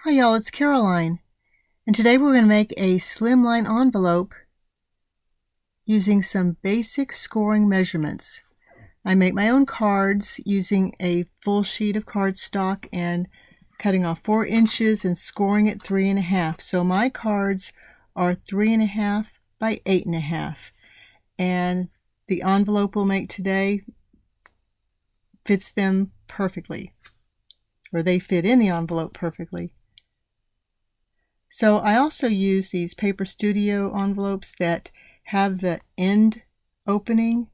Hi y'all, it's Caroline, and today we're going to make a slimline envelope using some basic scoring measurements. I make my own cards using a full sheet of cardstock and cutting off 4 inches and scoring it 3.5. So my cards are 3.5 by 8.5, and the envelope we'll make today fits them perfectly, or they fit in the envelope perfectly. So I also use these Paper Studio envelopes that have the end opening,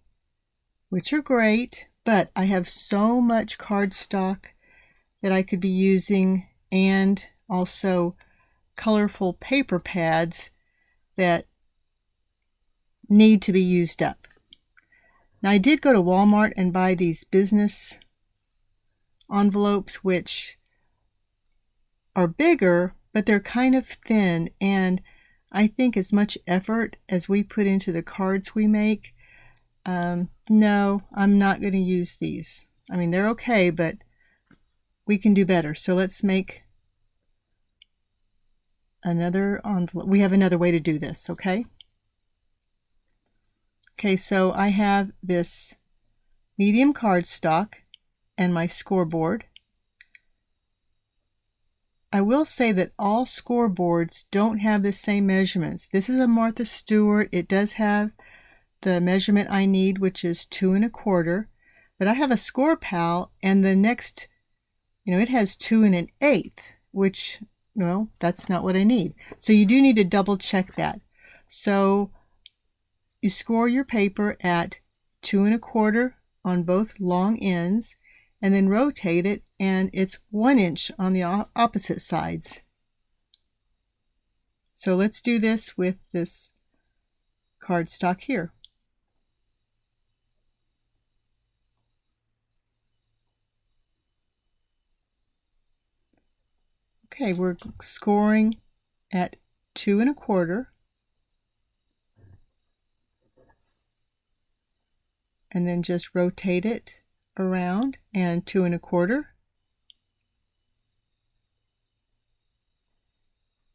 which are great, but I have so much cardstock that I could be using, and also colorful paper pads that need to be used up. Now I did go to Walmart and buy these business envelopes, which are bigger, but they're kind of thin, and I think as much effort as we put into the cards we make, no, I'm not going to use these. I mean, they're okay, but we can do better. So let's make another envelope. We have another way to do this, okay? Okay, so I have this medium cardstock and my scoreboard. I will say that all scoreboards don't have the same measurements. This is a Martha Stewart. It does have the measurement I need, which is 2 1/4. But I have a Score Pal, and the next, it has 2 1/8, which, well, that's not what I need. So you do need to double check that. So you score your paper at 2 1/4 on both long ends, and then rotate it, and it's 1 inch on the opposite sides. So let's do this with this cardstock here. Okay, we're scoring at 2 1/4, and then just rotate it around, and 2 1/4,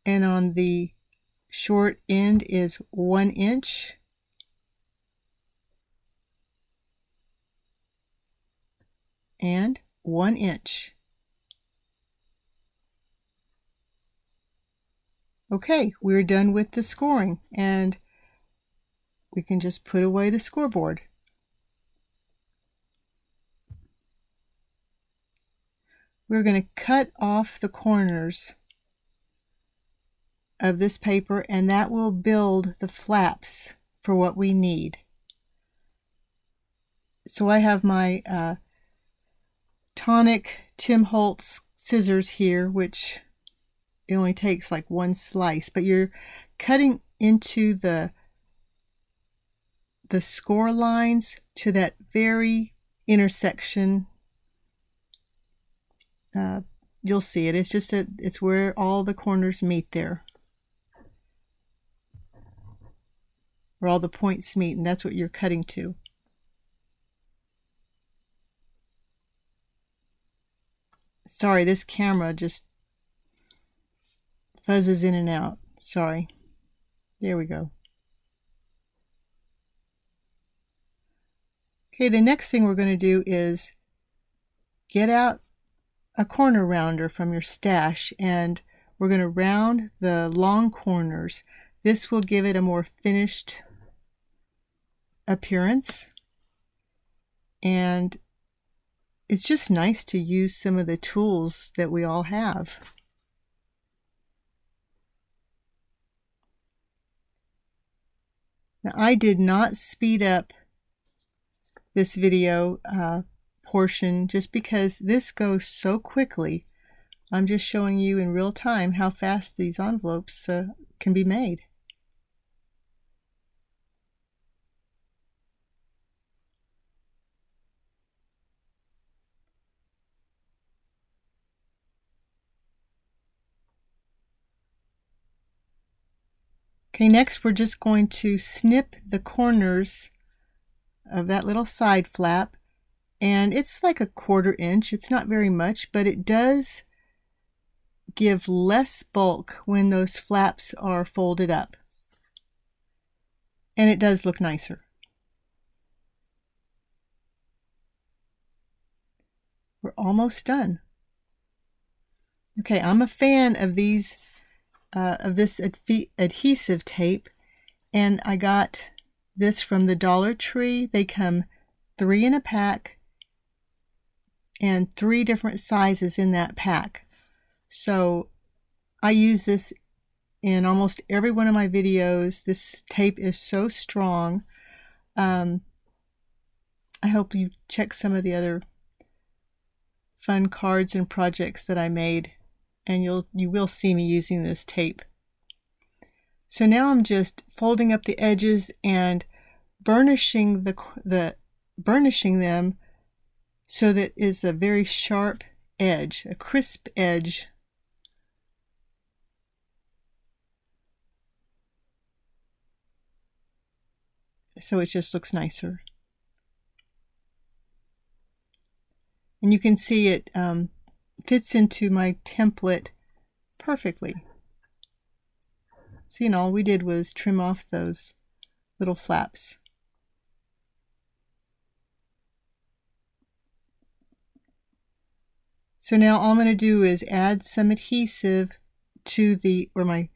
and on the short end is 1 inch, and 1 inch. Okay, we're done with the scoring, and we can just put away the scoreboard. We're going to cut off the corners of this paper, and that will build the flaps for what we need. So I have my Tonic Tim Holtz scissors here, which it only takes like 1 slice, but you're cutting into the score lines to that very intersection. You'll see it. It's just it's where all the corners meet there, where all the points meet, and that's what you're cutting to. Sorry, this camera just fuzzes in and out. Sorry. There we go. Okay, the next thing we're going to do is get out a corner rounder from your stash, and we're going to round the long corners. This will give it a more finished appearance, and it's just nice to use some of the tools that we all have. Now, I did not speed up this video portion just because this goes so quickly. I'm just showing you in real time how fast these envelopes can be made. Okay, next we're just going to snip the corners of that little side flap, and it's like a 1/4 inch. It's not very much, but it does give less bulk when those flaps are folded up. And it does look nicer. We're almost done. Okay, I'm a fan of these, of this adhesive tape, and I got this from the Dollar Tree. They come 3 in a pack and 3 different sizes in that pack. So I use this in almost every one of my videos. This tape is so strong. I hope you check some of the other fun cards and projects that I made, and you will see me using this tape. So now I'm just folding up the edges and burnishing burnishing them so that it's a very sharp edge, a crisp edge. So it just looks nicer. And you can see it fits into my template perfectly. See, and all we did was trim off those little flaps. So now all I'm going to do is add some adhesive to where my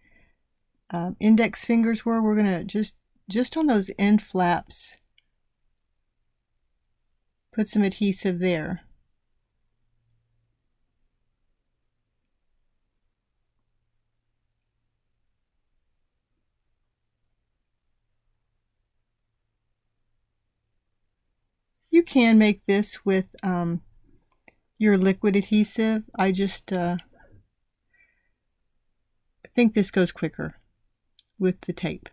index fingers were. We're going to just on those end flaps, put some adhesive there. You can make this with your liquid adhesive. I just think this goes quicker with the tape.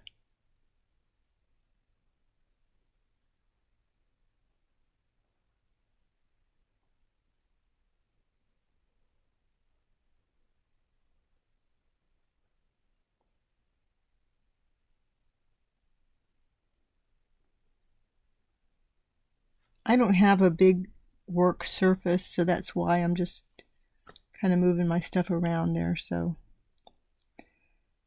I don't have a big work surface, so that's why I'm just kind of moving my stuff around there. So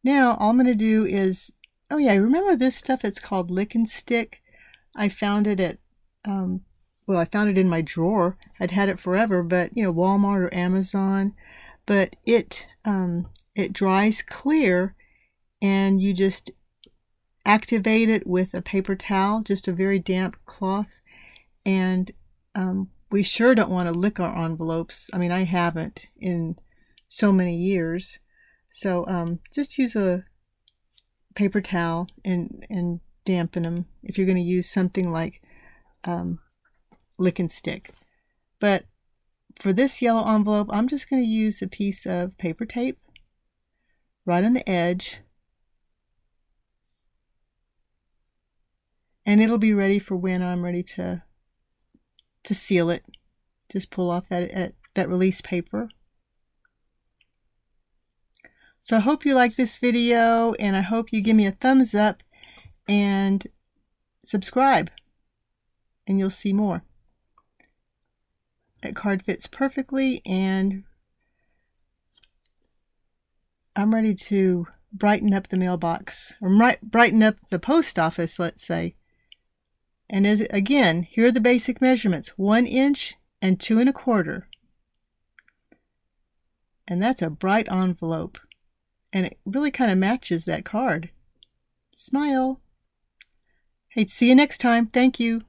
now all I'm going to do is, oh yeah, remember this stuff? It's called Lick and Stick. I found it at, well, I found it in my drawer. I'd had it forever, but Walmart or Amazon. But it dries clear, and you just activate it with a paper towel, just a very damp cloth. And we sure don't want to lick our envelopes. I mean, I haven't in so many years. So just use a paper towel and dampen them if you're going to use something like Lick and Stick. But for this yellow envelope, I'm just going to use a piece of paper tape right on the edge. And it'll be ready for when I'm ready to seal it. Just pull off that release paper. So I hope you like this video, and I hope you give me a thumbs up and subscribe, and you'll see more. That card fits perfectly, and I'm ready to brighten up the mailbox, or brighten up the post office, let's say. And again, here are the basic measurements: 1 inch and 2 1/4. And that's a bright envelope. And it really kind of matches that card. Smile. Hey, see you next time. Thank you.